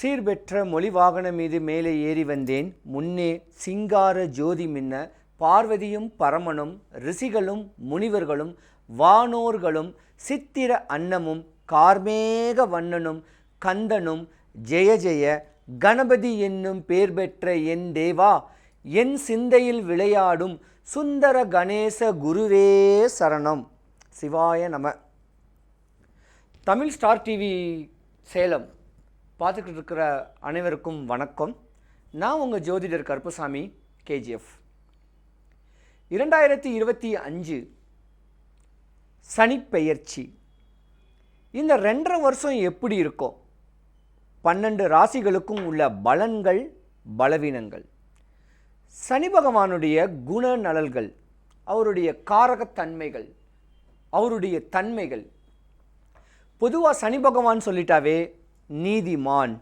சீர்பெற்ற மொழிவாகனம் மீது மேலே ஏறி வந்தேன். முன்னே சிங்கார ஜோதி மின்ன பார்வதியும் பரமனும் ரிஷிகளும் முனிவர்களும் வானோர்களும் சித்திர அன்னமும் கார்மேக வண்ணனும் கந்தனும் ஜெய ஜெய கணபதி என்னும் பேர் பெற்ற என் தேவா, என் சிந்தையில் விளையாடும் சுந்தர கணேச குருவே சரணம். சிவாய நம. தமிழ் ஸ்டார் டிவி சேலம் பார்த்துக்கிட்டு இருக்கிற அனைவருக்கும் வணக்கம். நான் உங்கள் ஜோதிடர் கருப்பசாமி, கேஜிஎஃப். 2025 சனிப்பெயர்ச்சி. இந்த 2.5 வருஷம் எப்படி இருக்கும்? 12 ராசிகளுக்கும் உள்ள பலன்கள், பலவீனங்கள், சனி பகவானுடைய குணநலல்கள், அவருடைய காரகத்தன்மைகள், அவருடைய தன்மைகள். பொதுவாக சனி பகவான் சொல்லிட்டாவே நீதிமான்,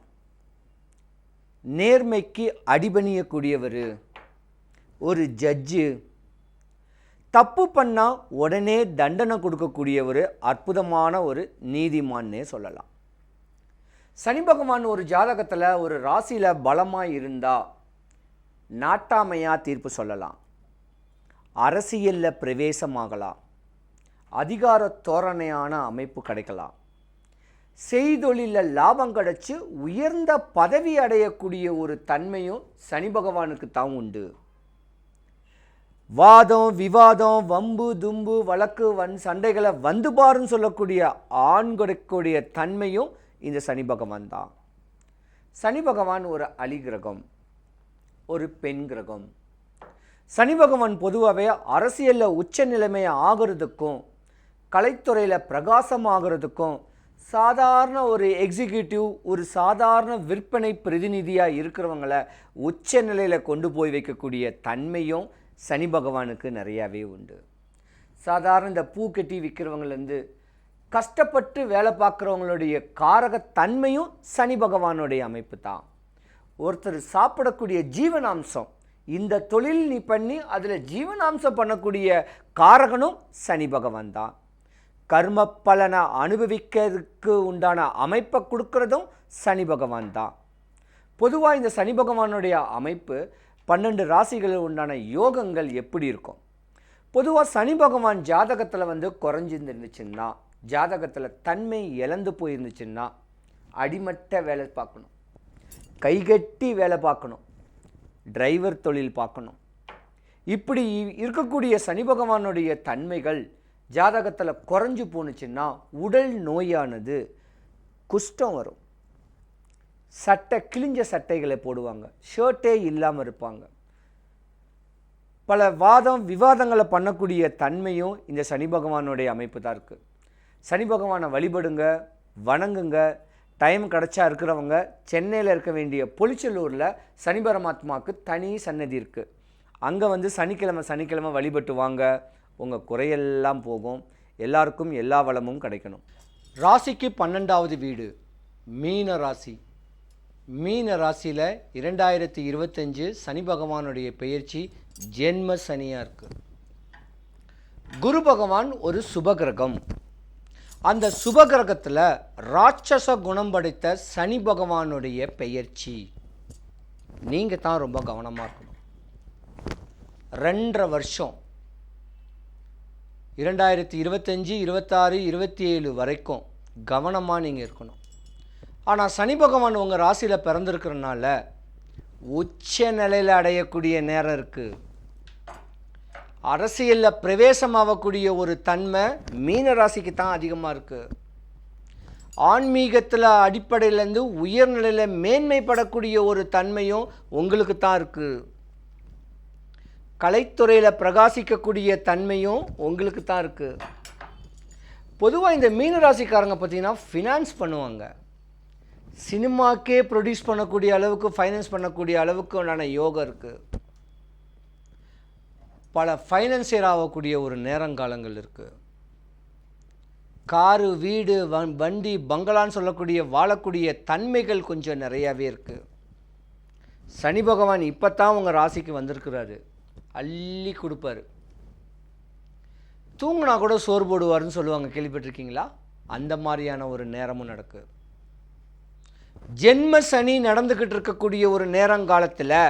நேர்மைக்கு அடிபணியக்கூடியவர், ஒரு ஜட்ஜு, தப்பு பண்ணால் உடனே தண்டனை கொடுக்கக்கூடியவர், அற்புதமான ஒரு நீதிமான்னே சொல்லலாம். சனி பகவான் ஒரு ஜாதகத்தில் ஒரு ராசியில் பலமாக இருந்தால் நாட்டாமையாக தீர்ப்பு சொல்லலாம், அரசியலில் பிரவேசமாகலாம், அதிகார தோரணையான அமைப்பு கிடைக்கலாம், செய்தொழிலில் லாபம் கிடைச்சி உயர்ந்த பதவி அடையக்கூடிய ஒரு தன்மையும் சனி பகவானுக்கு தான் உண்டு. வாதம், விவாதம், வம்பு, தும்பு, வழக்கு, சண்டைகளை வந்து பாருன்னு சொல்லக்கூடிய ஆண்களுடைய தன்மையும் இந்த சனி பகவான் தான். சனி பகவான் ஒரு அலி கிரகம், ஒரு பெண் கிரகம். சனி பகவான் பொதுவாகவே அரசியலில் உச்ச நிலைமையை ஆகிறதுக்கும் கலைத்துறையில் பிரகாசமாகிறதுக்கும் சாதாரண ஒரு எக்ஸிக்யூட்டிவ், ஒரு சாதாரண விற்பனை பிரதிநிதியாக இருக்கிறவங்களை உச்ச நிலையில் கொண்டு போய் வைக்கக்கூடிய தன்மையும் சனி பகவானுக்கு நிறையாவே உண்டு. சாதாரண இந்த பூ கட்டி விற்கிறவங்கலேருந்து கஷ்டப்பட்டு வேலை பார்க்குறவங்களுடைய காரகத்தன்மையும் சனி பகவானுடைய அமைப்பு தான். ஒருத்தர் சாப்பிடக்கூடிய ஜீவனாம்சம், இந்த தொழில் நீ பண்ணி அதில் ஜீவனாம்சம் பண்ணக்கூடிய காரகனும் சனி பகவான் தான். கர்ம பலனை அனுபவிக்கிறதுக்கு உண்டான அமைப்பை கொடுக்கறதும் சனி பகவான் தான். பொதுவாக இந்த சனி பகவானுடைய அமைப்பு 12 ராசிகளில் உண்டான யோகங்கள் எப்படி இருக்கும்? பொதுவாக சனி பகவான் ஜாதகத்தில் குறைஞ்சிருந்துச்சுன்னா, ஜாதகத்தில் தன்மை இழந்து போயிருந்துச்சுன்னா அடிமட்ட வேலை பார்க்கணும், கைகட்டி வேலை பார்க்கணும், டிரைவர் தொழில் பார்க்கணும். இப்படி இருக்கக்கூடிய சனி பகவானுடைய தன்மைகள் ஜாதகத்தில் குறைஞ்சு போணுச்சுன்னா உடல் நோயானது, குஷ்டம் வரும், சட்டை கிழிஞ்ச சட்டைகளை போடுவாங்க, ஷர்ட்டே இல்லாமல் இருப்பாங்க. பல வாதம் விவாதங்களை பண்ணக்கூடிய தன்மையும் இந்த சனி பகவானுடைய அமைப்பு தான் இருக்குது. சனி பகவானை வழிபடுங்க, வணங்குங்க. டைம் கிடச்சா இருக்கிறவங்க சென்னையில் இருக்க வேண்டிய பொலிச்சலூரில் சனி பரமாத்மாவுக்கு தனி சன்னதி இருக்குது. அங்கே சனிக்கிழமை வழிபட்டு வாங்க. உங்கள் குறையெல்லாம் போகும். எல்லாருக்கும் எல்லா வளமும் கிடைக்கணும். ராசிக்கு 12வது வீடு மீன ராசி. மீன ராசியில் 2025 சனி பகவானுடைய பெயர்ச்சி ஜென்ம சனியாக இருக்குது. குரு பகவான் ஒரு சுபகிரகம். அந்த சுபகிரகத்தில் ராட்சச குணம் படைத்த சனி பகவானுடைய பெயர்ச்சி. நீங்கள் தான் ரொம்ப கவனமாக இருக்கணும். 2.5 வருஷம் 2025, 26, 27 வரைக்கும் கவனமாக நீங்கள் இருக்கணும். ஆனால் சனி பகவான் உங்கள் ராசியில் பிறந்திருக்கிறனால உச்ச நிலையில் அடையக்கூடிய நேரம் இருக்குது. அரசியலில் பிரவேசமாகக்கூடிய ஒரு தன்மை மீன ராசிக்கு தான் அதிகமாக இருக்குது. ஆன்மீகத்தில் அடிப்படையிலேருந்து உயர்நிலையில் மேன்மைப்படக்கூடிய ஒரு தன்மையும் உங்களுக்கு தான் இருக்குது. கலைத்துறையில் பிரகாசிக்கக்கூடிய தன்மையும் உங்களுக்கு தான் இருக்குது. பொதுவாக இந்த மீன ராசிக்காரங்க பார்த்திங்கன்னா ஃபினான்ஸ் பண்ணுவாங்க. சினிமாக்கே ப்ரொடியூஸ் பண்ணக்கூடிய அளவுக்கு, ஃபைனான்ஸ் பண்ணக்கூடிய அளவுக்கு உண்டான யோகம் இருக்குது. பல ஃபைனான்சியர் ஆகக்கூடிய ஒரு நேரங்காலங்கள் இருக்குது. காரு, வீடு, வண்டி, பங்களான்னு சொல்லக்கூடிய வாழக்கூடிய தன்மைகள் கொஞ்சம் நிறையாவே இருக்குது. சனி பகவான் இப்போ தான் உங்கள் ராசிக்கு வந்திருக்கிறாரு. அள்ளி கொடுப்பார். தூங்கினா கூட சோறு போடுவார்னு சொல்லுவாங்க, கேள்விப்பட்டிருக்கீங்களா? அந்த மாதிரியான ஒரு நேரமும் நடக்குது. ஜென்ம சனி நடந்துக்கிட்டு இருக்கக்கூடிய ஒரு நேரங்காலத்தில்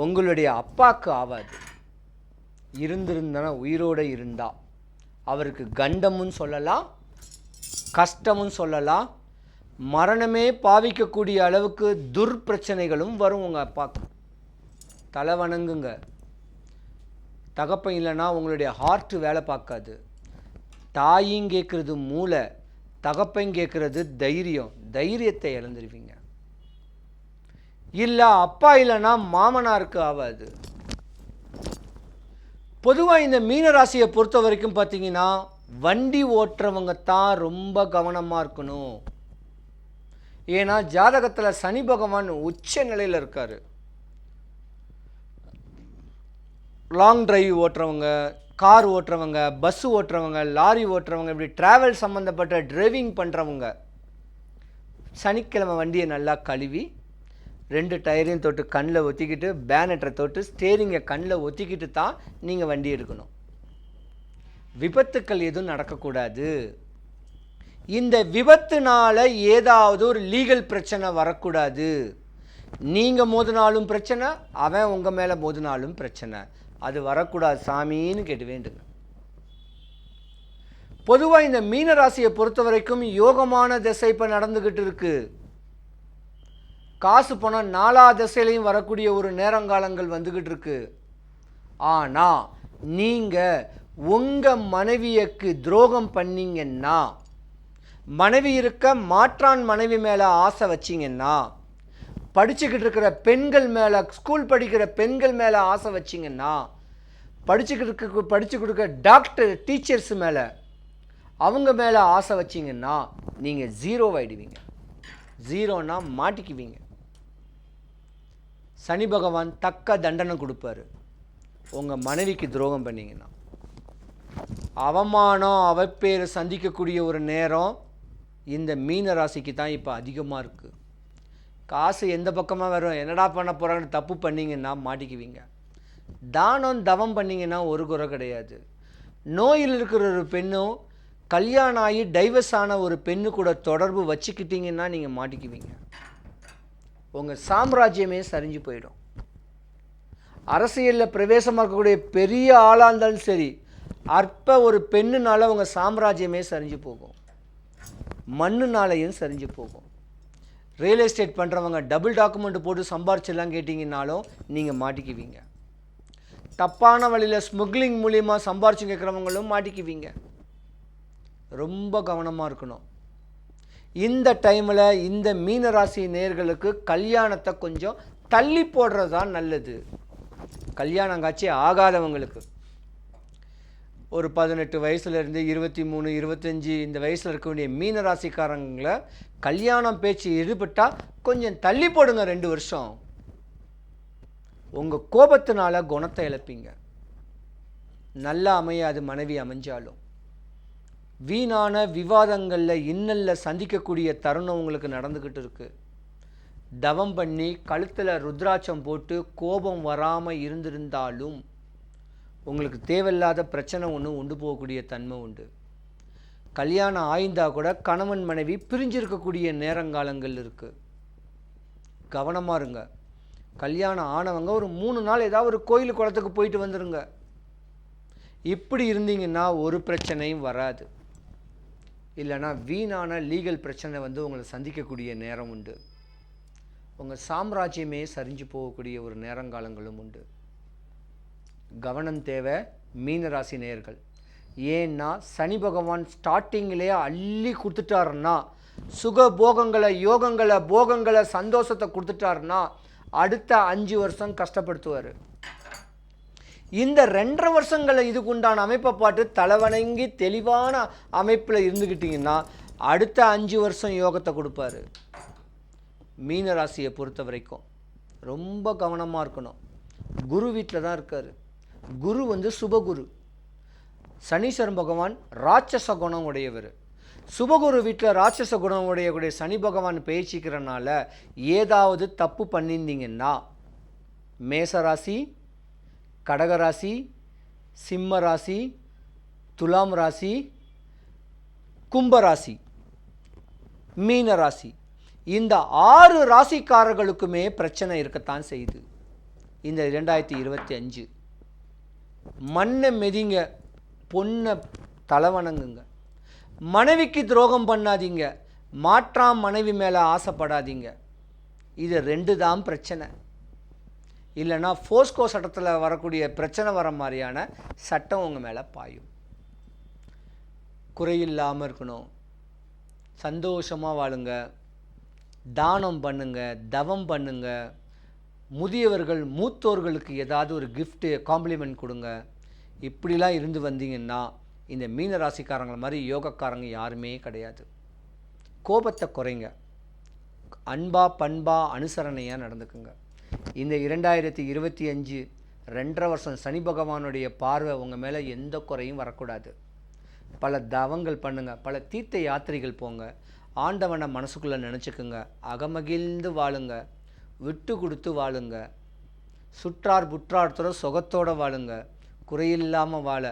உங்களுடைய அப்பாவுக்கு ஆகாது. இருந்திருந்தனா உயிரோடு இருந்தா அவருக்கு கண்டமும் சொல்லலாம், கஷ்டமும் சொல்லலாம், மரணமே பாவிக்கக்கூடிய அளவுக்கு துர்பிரச்சனைகளும் வரும். உங்கள் அப்பாவுக்கு தலை வணங்குங்க. தகப்பன் இல்லைன்னா உங்களுடைய ஹார்ட் வேலை பார்க்காது. தாயும் கேட்குறது மூளை, தகப்பன் கேட்குறது தைரியம். தைரியத்தை இழந்துருவீங்க. இல்லை அப்பா இல்லைன்னா மாமனாருக்கு ஆகாது. பொதுவாக இந்த மீனராசியை பொறுத்த வரைக்கும் பார்த்தீங்கன்னா வண்டி ஓட்டுறவங்க தான் ரொம்ப கவனமாக இருக்கணும். ஏன்னா ஜாதகத்தில் சனி பகவான் உச்ச நிலையில் இருக்கார். லாங் டிரைவ் ஓட்டுறவங்க, கார் ஓட்டுறவங்க, பஸ்ஸு ஓட்டுறவங்க, லாரி ஓட்டுறவங்க, இப்படி ட்ராவல் சம்மந்தப்பட்ட டிரைவிங் பண்ணுறவங்க சனிக்கிழமை வண்டியை நல்லா கழுவி 2 டயரையும் தொட்டு கண்ணில் ஒத்திக்கிட்டு, பேனட்டை தொட்டு ஸ்டேரிங்கை கண்ணில் ஒத்திக்கிட்டு தான் நீங்கள் வண்டி எடுக்கணும். விபத்துக்கள் எதுவும் நடக்கக்கூடாது. இந்த விபத்துனால ஏதாவது ஒரு லீகல் பிரச்சனை வரக்கூடாது. நீங்கள் மோதினாலும் பிரச்சனை, அவன் உங்கள் மேலே மோதினாலும் பிரச்சனை. அது வரக்கூடாது சாமின்னு கேட்டு வேண்டுங்க. பொதுவாக இந்த மீனராசியை பொறுத்த வரைக்கும் யோகமான திசை இப்போ நடந்துக்கிட்டு இருக்கு. காசு பணம் 4 திசையிலையும் வரக்கூடிய ஒரு நேரங்காலங்கள் வந்துக்கிட்டு இருக்கு. ஆனால் நீங்கள் உங்கள் மனைவியக்கு துரோகம் பண்ணீங்கன்னா, மனைவி இருக்க மாற்றான் மனைவி மேலே ஆசை வச்சிங்கன்னா, படிச்சுக்கிட்டு இருக்கிற பெண்கள் மேலே, ஸ்கூல் படிக்கிற பெண்கள் மேலே ஆசை வச்சிங்கன்னா, படிச்சு கொடுக்க டாக்டர் டீச்சர்ஸ் மேலே, அவங்க மேலே ஆசை வச்சிங்கன்னா நீங்கள் 0 ஆகிடுவீங்க. 0னா மாட்டிக்குவீங்க. சனி பகவான் தக்க தண்டனை கொடுப்பாரு உங்கள் மனைவிக்கு துரோகம் பண்ணிங்கன்னா. அவமானம், அவப்பேரை சந்திக்கக்கூடிய ஒரு நேரம் இந்த மீன ராசிக்கு தான் இப்போ அதிகமாக இருக்குது. காசு எந்த பக்கமாக வரும், என்னடா பண்ண போகிறாங்கன்னு தப்பு பண்ணிங்கன்னா மாட்டிக்குவீங்க. தானம் தவம் பண்ணிங்கன்னா ஒரு குறை கிடையாது. நோயில் இருக்கிற ஒரு பெண்ணும் கல்யாணம் ஆகி டைவர்ஸ் ஆன ஒரு பெண்ணு கூட தொடர்பு வச்சுக்கிட்டிங்கன்னா நீங்கள் மாட்டிக்குவீங்க. உங்கள் சாம்ராஜ்யமே சரிஞ்சு போயிடும். அரசியலில் பிரவேசமாக இருக்கக்கூடிய பெரிய ஆளாக இருந்தாலும் சரி, அற்ப ஒரு பெண்ணுனால உங்கள் சாம்ராஜ்யமே சரிஞ்சு போகும். மண்ணுனாலையும் சரிஞ்சு போகும். ரியல் எஸ்டேட் பண்ணுறவங்க டபுள் டாக்குமெண்ட் போட்டு சம்பாரிச்செல்லாம் கேட்டிங்கன்னாலும் நீங்கள் மாட்டிக்குவீங்க. தப்பான வழியில் ஸ்மக்லிங் மூலியமாக சம்பாரிச்சு கேட்குறவங்களும் மாட்டிக்குவீங்க. ரொம்ப கவனமாக இருக்கணும். இந்த டைமில் இந்த மீனராசி நேயர்களுக்கு கல்யாணத்தை கொஞ்சம் தள்ளி போடுறது தான் நல்லது. கல்யாணம் காட்சி ஆகாதவங்களுக்கு ஒரு 18 வயசுலேருந்து 23, 25 இந்த வயசில் இருக்க வேண்டிய மீனராசிக்காரங்களை கல்யாணம் பேச்சு ஈடுபட்டால் கொஞ்சம் தள்ளி போடுங்க. 2 வருஷம் உங்கள் கோபத்தினால குணத்தை இழப்பீங்க. நல்லா அமையாது மனைவி அமைஞ்சாலும். வீணான விவாதங்களில் இன்னலில் சந்திக்கக்கூடிய தருணம் உங்களுக்கு நடந்துக்கிட்டு இருக்குது. தவம் பண்ணி கழுத்தில் ருத்ராட்சம் போட்டு கோபம் வராமல் இருந்திருந்தாலும் உங்களுக்கு தேவையில்லாத பிரச்சனை ஒன்று உண்டு போகக்கூடிய தன்மை உண்டு. கல்யாணம் ஆய்ந்தா கூட கணவன் மனைவி பிரிஞ்சிருக்கக்கூடிய நேரங்காலங்கள் இருக்குது. கவனமாக இருங்க. கல்யாணம் ஆனவங்க ஒரு 3 நாள் ஏதாவது ஒரு கோயில் குளத்துக்கு போயிட்டு வந்துடுங்க. இப்படி இருந்தீங்கன்னா ஒரு பிரச்சனையும் வராது. இல்லைனா வீணான லீகல் பிரச்சனை வந்து உங்களை சந்திக்கக்கூடிய நேரம் உண்டு. உங்கள் சாம்ராஜ்யமே சரிஞ்சு போகக்கூடிய ஒரு நேரங்காலங்களும் உண்டு. கவனம் தேவை மீனராசி நேயர்கள். ஏன்னா சனி பகவான் ஸ்டார்டிங்கிலே அள்ளி கொடுத்துட்டாருன்னா, சுகபோகங்களை, யோகங்களை, போகங்களை, சந்தோஷத்தை கொடுத்துட்டாருன்னா அடுத்த 5 வருஷம் கஷ்டப்படுத்துவார். இந்த 2.5 வருஷங்களை இதுக்கு உண்டான அமைப்பை பாட்டு தலைவணங்கி தெளிவான அமைப்பில் இருந்துக்கிட்டிங்கன்னா அடுத்த 5 வருஷம் யோகத்தை கொடுப்பாரு. மீனராசியை பொறுத்த வரைக்கும் ரொம்ப கவனமாக இருக்கணும். குரு வீட்டில் தான் இருக்கார். குரு வந்து சுபகுரு. சனீஸ்வரன் பகவான் ராட்சச குணம் உடையவர். சுபகுரு வீட்டில் ராட்சச குணம் உடையக்கூடிய சனி பகவான் பேசிக்கிறனால ஏதாவது தப்பு பண்ணியிருந்தீங்கன்னா மேசராசி, கடகராசி, சிம்ம ராசி, துலாம் ராசி, கும்பராசி, மீன ராசி இந்த 6 ராசிக்காரர்களுக்குமே பிரச்சனை இருக்கத்தான் செய்யுது. இந்த 2025 மண்ணை மெதிங்க, பொண்ணை தலைவணங்குங்க, மனைவிக்கு துரோகம் பண்ணாதீங்க, மாற்றாம் மனைவி மேலே ஆசைப்படாதீங்க. இது 2 தான் பிரச்சனை. இல்லைன்னா போஸ்கோ சட்டத்தில் வரக்கூடிய பிரச்சனை வர மாதிரியான சட்டம் உங்கள் மேலே பாயும். குறையில்லாமல் இருக்கணும், சந்தோஷமாக வாழுங்க, தானம் பண்ணுங்க, தவம் பண்ணுங்க, முதியவர்கள் மூத்தோர்களுக்கு ஏதாவது ஒரு கிஃப்ட்டு காம்ப்ளிமெண்ட் கொடுங்க. இப்படிலாம் இருந்து வந்தீங்கன்னா இந்த மீன ராசிக்காரங்கள மாதிரி யோகக்காரங்க யாருமே கிடையாது. கோபத்தை குறைங்க, அன்பா பண்பா அனுசரணையாக நடந்துக்குங்க. இந்த 2025 2.5 வருஷம் சனி பகவானுடைய பார்வை உங்கள் மேலே எந்த குறையும் வரக்கூடாது. பல தவங்கள் பண்ணுங்க, பல தீர்த்த யாத்திரைகள் போங்க, ஆண்டவனை மனசுக்குள்ளே நினச்சிக்குங்க, அகமகிழ்ந்து வாழுங்க, விட்டு கொடுத்து வாழுங்க, சுற்றார் புற்றார்த்தோட சுகத்தோடு வாழுங்க, குறையில்லாமல் வாழ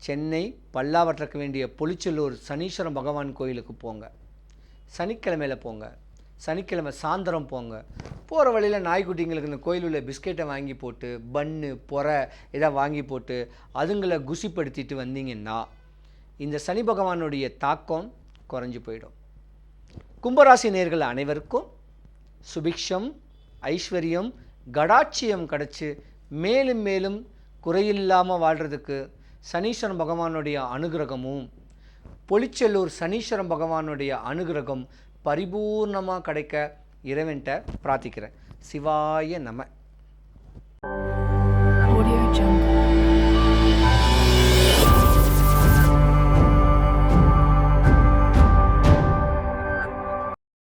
சென்னை பல்லாவற்றுக்கு வேண்டிய பொலிச்செல்லூர் சனீஸ்வரன் பகவான் கோயிலுக்கு போங்க. சனிக்கிழமையில் போங்க, சனிக்கிழமை சாயந்தரம் போங்க. போகிற வழியில் நாய்க்குட்டிங்களுக்கு இந்த கோயில் உள்ள பிஸ்கெட்டை வாங்கி போட்டு, பன்னு பொறை இதை வாங்கி போட்டு அதுங்களை குசிப்படுத்திட்டு வந்தீங்கன்னா இந்த சனி பகவானுடைய தாக்கம் குறைஞ்சி போயிடும். கும்பராசி நேயர்கள் அனைவருக்கும் சுபிக்ஷம், ஐஸ்வர்யம், கடாட்சியம் கிடச்சி மேலும் மேலும் குறையில்லாமல் வாழ்கிறதுக்கு சனீஸ்வரன் பகவானுடைய அனுகிரகமும் பொலிச்செல்லூர் சனீஸ்வரன் பகவானுடைய அனுகிரகம் பரிபூர்ணமாக கிடைக்க இறைவன்கிட்ட பிரார்த்திக்கிறேன். சிவாய நம.